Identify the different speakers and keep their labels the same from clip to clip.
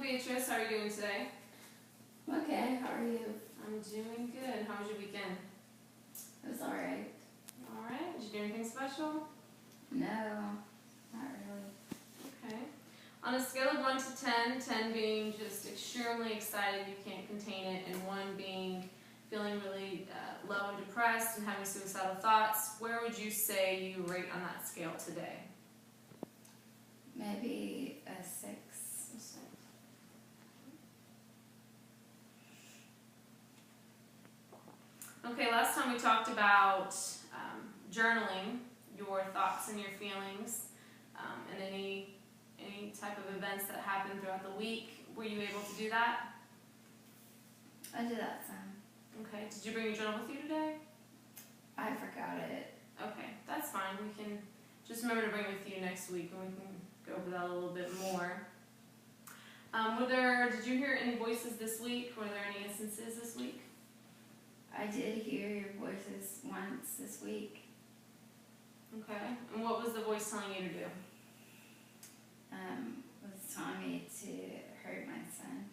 Speaker 1: Beatrice. How are you doing today?
Speaker 2: Okay, how are you?
Speaker 1: I'm doing good. How was your weekend?
Speaker 2: It was alright.
Speaker 1: Alright. Did you do anything special?
Speaker 2: No, not really.
Speaker 1: Okay. On a scale of 1 to 10, 10 being just extremely excited, you can't contain it, and 1 being feeling really low and depressed and having suicidal thoughts, where would you say you rate on that scale today?
Speaker 2: Maybe a 6.
Speaker 1: A 6. Okay, last time we talked about journaling your thoughts and your feelings and any type of events that happened throughout the week. Were you able to do that?
Speaker 2: I did that some.
Speaker 1: Okay, did you bring your journal with you today?
Speaker 2: I forgot it.
Speaker 1: Okay, that's fine. We can just remember to bring it with you next week and we can go over that a little bit more. Did you hear any voices this week? Were there any instances this week?
Speaker 2: I did hear your voices once this week.
Speaker 1: Okay, and what was the voice telling you to do?
Speaker 2: Was telling me to hurt my son.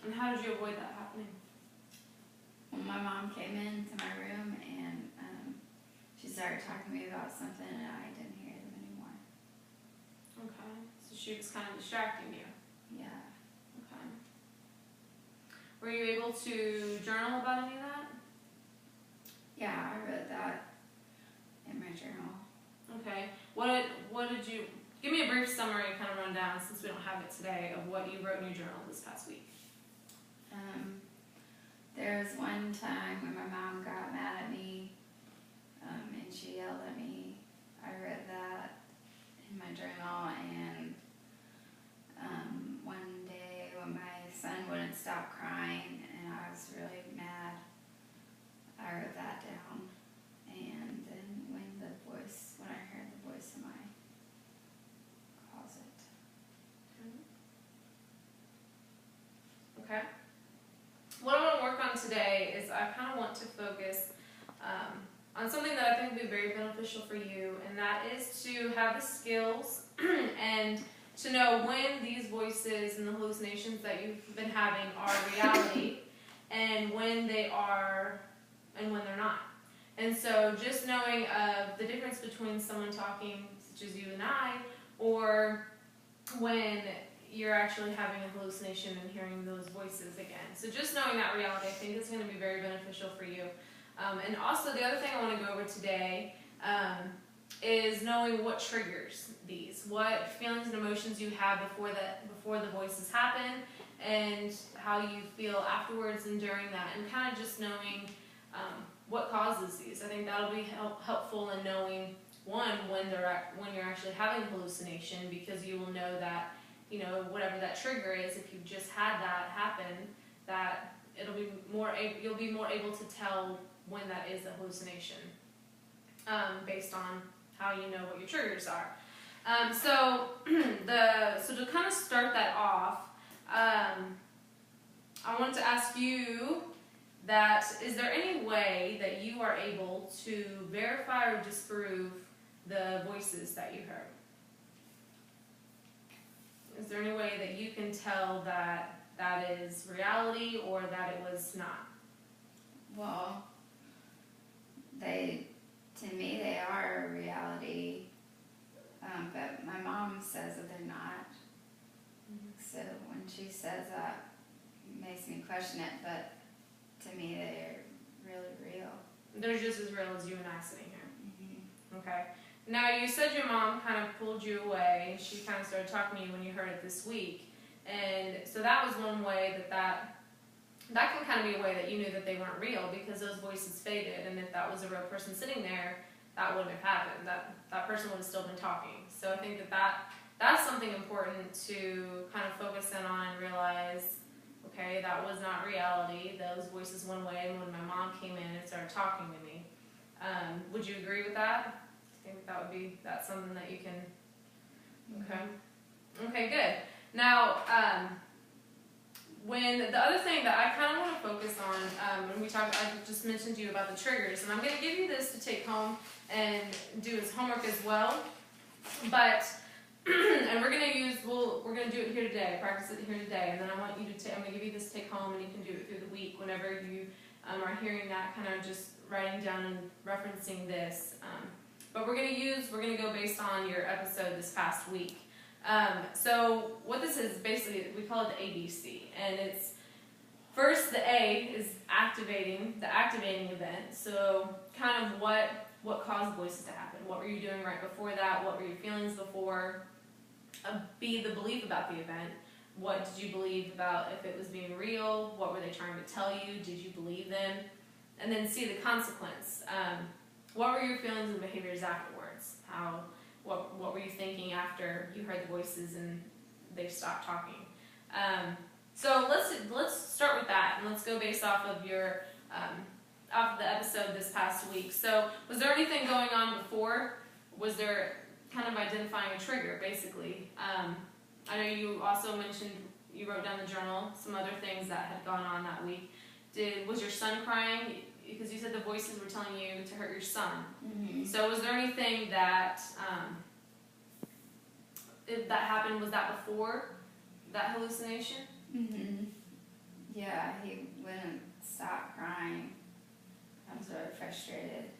Speaker 1: And how did you avoid that happening?
Speaker 2: When my mom came into my room and she started talking to me about something and I didn't hear them anymore.
Speaker 1: Okay, so she was kind of distracting you.
Speaker 2: Yeah.
Speaker 1: Okay. Were you able to journal about any of that?
Speaker 2: Yeah, I wrote that in my journal.
Speaker 1: Okay. What did you... Give me a brief summary, kind of rundown, since we don't have it today, of what you wrote in your journal this past week.
Speaker 2: There was one time when my mom got mad at me and she yelled at me. I wrote that in my journal, and one day when my son wouldn't stop crying and I was really mad, I wrote that down. And then when I heard the voice in my closet.
Speaker 1: Okay. What I want to work on today is I kind of want to focus on something that I think would be very beneficial for you, and that is to have the skills and to know when these voices and the hallucinations that you've been having are reality and when they are and when they're not. And so just knowing the difference between someone talking, such as you and I, or when you're actually having a hallucination and hearing those voices again. So just knowing that reality, I think is going to be very beneficial for you. And also the other thing I want to go over today is knowing what triggers these, what feelings and emotions you have before the voices happen, and how you feel afterwards and during that, and kind of just knowing what causes these. I think that'll be helpful in knowing, one, when you're actually having a hallucination, because you will know that, you know, whatever that trigger is, if you've just had that happen, that you'll be more able to tell when that is a hallucination, based on how you know what your triggers are. So to kind of start that off, I wanted to ask you that, is there any way that you are able to verify or disprove the voices that you heard? Is there any way that you can tell that that is reality or that it was not?
Speaker 2: Well, to me, they are a reality, but my mom says that they're not.
Speaker 1: Mm-hmm.
Speaker 2: So when she says that, it makes me question it, but to me, they're really real.
Speaker 1: They're just as real as you and I sitting here.
Speaker 2: Mm-hmm.
Speaker 1: Okay. Now, you said your mom kind of pulled you away, and she kind of started talking to you when you heard it this week. And so that was one way that can kind of be a way that you knew that they weren't real, because those voices faded, and if that was a real person sitting there, that wouldn't have happened. That person would have still been talking. So I think that's something important to kind of focus in on and realize, okay, that was not reality. Those voices went away when my mom came in and started talking to me. Would you agree with that? I think that's something that you can. Okay. Okay, good. Now, when the other thing that I kind of want to focus on, when I just mentioned to you about the triggers, and I'm going to give you this to take home and do as homework as well. But and we're going to we're going to do it here today, practice it here today, and then I want you to I'm going to give you this take home, and you can do it through the week whenever you are hearing that, kind of just writing down and referencing this. But we're going to go based on your episode this past week. So what this is, basically, we call it the ABC, and it's first, the A is the activating event. So kind of what caused voices to happen. What were you doing right before that? What were your feelings before? B, the belief about the event. What did you believe about if it was being real? What were they trying to tell you? Did you believe them? And then C, the consequence. What were your feelings and behaviors afterwards? What were you thinking after you heard the voices and they stopped talking? So let's start with that, and let's go based off of your off of the episode this past week. So was there anything going on before? Was there kind of identifying a trigger, basically? I know you also mentioned you wrote down the journal, some other things that had gone on that week. Was your son crying? Because you said the voices were telling you to hurt your son. Mm-hmm. So was there anything that that happened? Was that before that hallucination?
Speaker 2: Mm-hmm. Yeah, he wouldn't stop crying. I was really frustrated.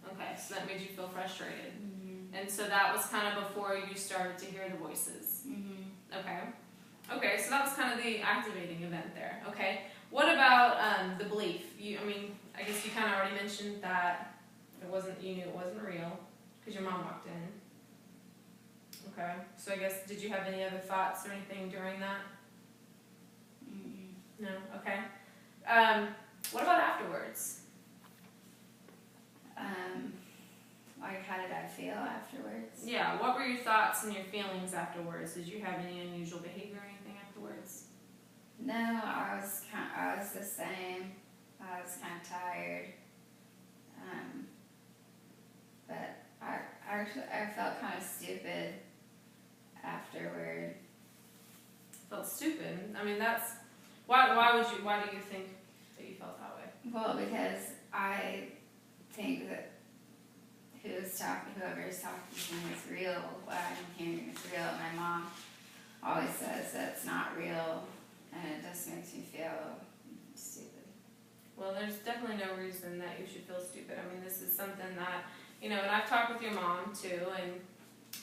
Speaker 1: Okay, so that made you feel frustrated.
Speaker 2: Mm-hmm.
Speaker 1: And so that was kind of before you started to hear the voices.
Speaker 2: Mm-hmm.
Speaker 1: Okay, so that was kind of the activating event there. Okay, what about the belief? I guess you kind of already mentioned that you knew it wasn't real because your mom walked in. Okay, so I guess, did you have any other thoughts or anything during that?
Speaker 2: Mm-hmm.
Speaker 1: No? Okay. What about afterwards?
Speaker 2: Like, how did I feel afterwards?
Speaker 1: Yeah, what were your thoughts and your feelings afterwards? Did you have any unusual behavior or anything afterwards?
Speaker 2: No, I was the same. I was kind of tired. But I felt kind of stupid afterward.
Speaker 1: Felt stupid? I mean, that's... Why do you think that you felt that way?
Speaker 2: Well, because I think that whoever's talking to me is real. What I'm hearing is real. My mom always says that it's not real, and it just makes me feel stupid.
Speaker 1: Well, there's definitely no reason that you should feel stupid. I mean, this is something that, and I've talked with your mom too, and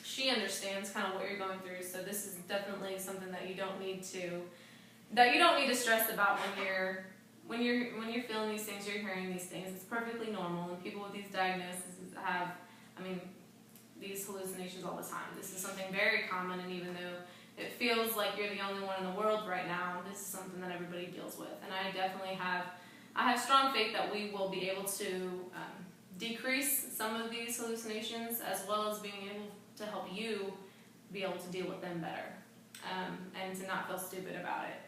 Speaker 1: she understands kind of what you're going through, so this is definitely something that you don't need to stress about when you're feeling these things, you're hearing these things. It's perfectly normal, and people with these diagnoses have, these hallucinations all the time. This is something very common, and even though it feels like you're the only one in the world right now, this is something that everybody deals with. And I definitely have strong faith that we will be able to decrease some of these hallucinations, as well as being able to help you be able to deal with them better, and to not feel stupid about it.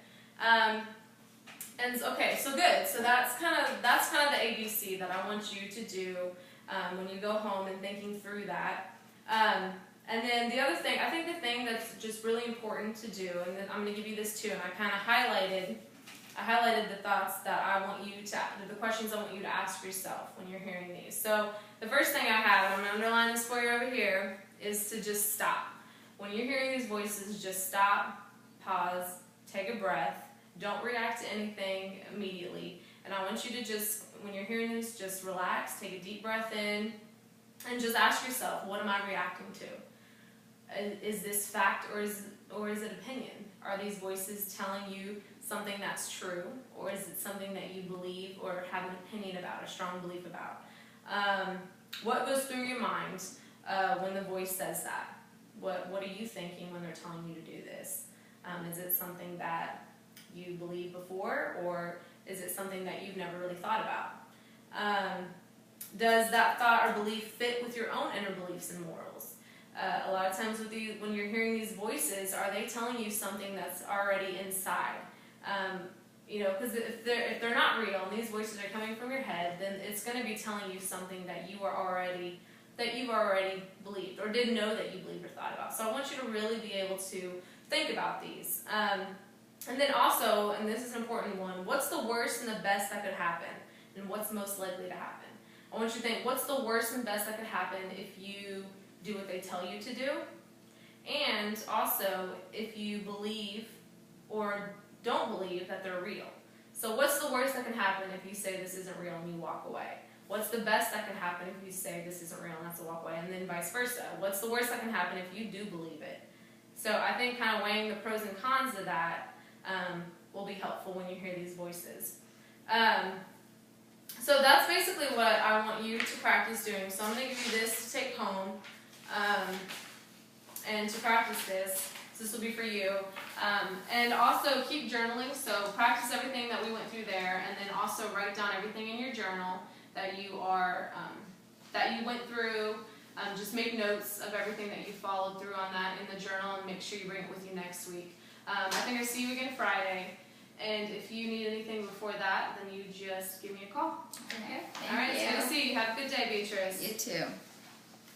Speaker 1: Okay, so good. So that's kind of the ABC that I want you to do when you go home and thinking through that. And then the other thing, I think the thing that's just really important to do, and then I'm going to give you this too, and I kind of highlighted the thoughts that I want you to, the questions I want you to ask yourself when you're hearing these. So the first thing I have, I'm going to underline this for you over here, is to just stop. When you're hearing these voices, just stop, pause, take a breath. Don't react to anything immediately. And I want you to just, when you're hearing this, just relax, take a deep breath in, and just ask yourself, what am I reacting to? Is this fact or is it opinion? Are these voices telling you something that's true, or is it something that you believe or have an opinion about, a strong belief about? What goes through your mind when the voice says that? What are you thinking when they're telling you to do this? Is it something that you believed before, or is it something that you've never really thought about? Does that thought or belief fit with your own inner beliefs and morals? A lot of times when you're hearing these voices, are they telling you something that's already inside? Because if they're not real and these voices are coming from your head, then it's going to be telling you something that you've already believed or didn't know that you believed or thought about. So I want you to really be able to think about these. And then also, and this is an important one, what's the worst and the best that could happen, and what's most likely to happen? I want you to think, what's the worst and best that could happen if you do what they tell you to do? And also, if you believe or don't believe that they're real. So what's the worst that can happen if you say this isn't real and you walk away? What's the best that can happen if you say this isn't real and that's a walk away? And then vice versa. What's the worst that can happen if you do believe it? So I think kind of weighing the pros and cons of that will be helpful when you hear these voices. So that's basically what I want you to practice doing. So I'm going to give you this to take home and to practice this. So this will be for you. And also keep journaling. So practice everything that we went through there, and then also write down everything in your journal that you are that you went through. Just make notes of everything that you followed through on that in the journal, and make sure you bring it with you next week. I think I'll see you again Friday. And if you need anything before that, then you just give me a call.
Speaker 2: Okay.
Speaker 1: All right, it's good to see you. Have a good day, Beatrice.
Speaker 2: You too.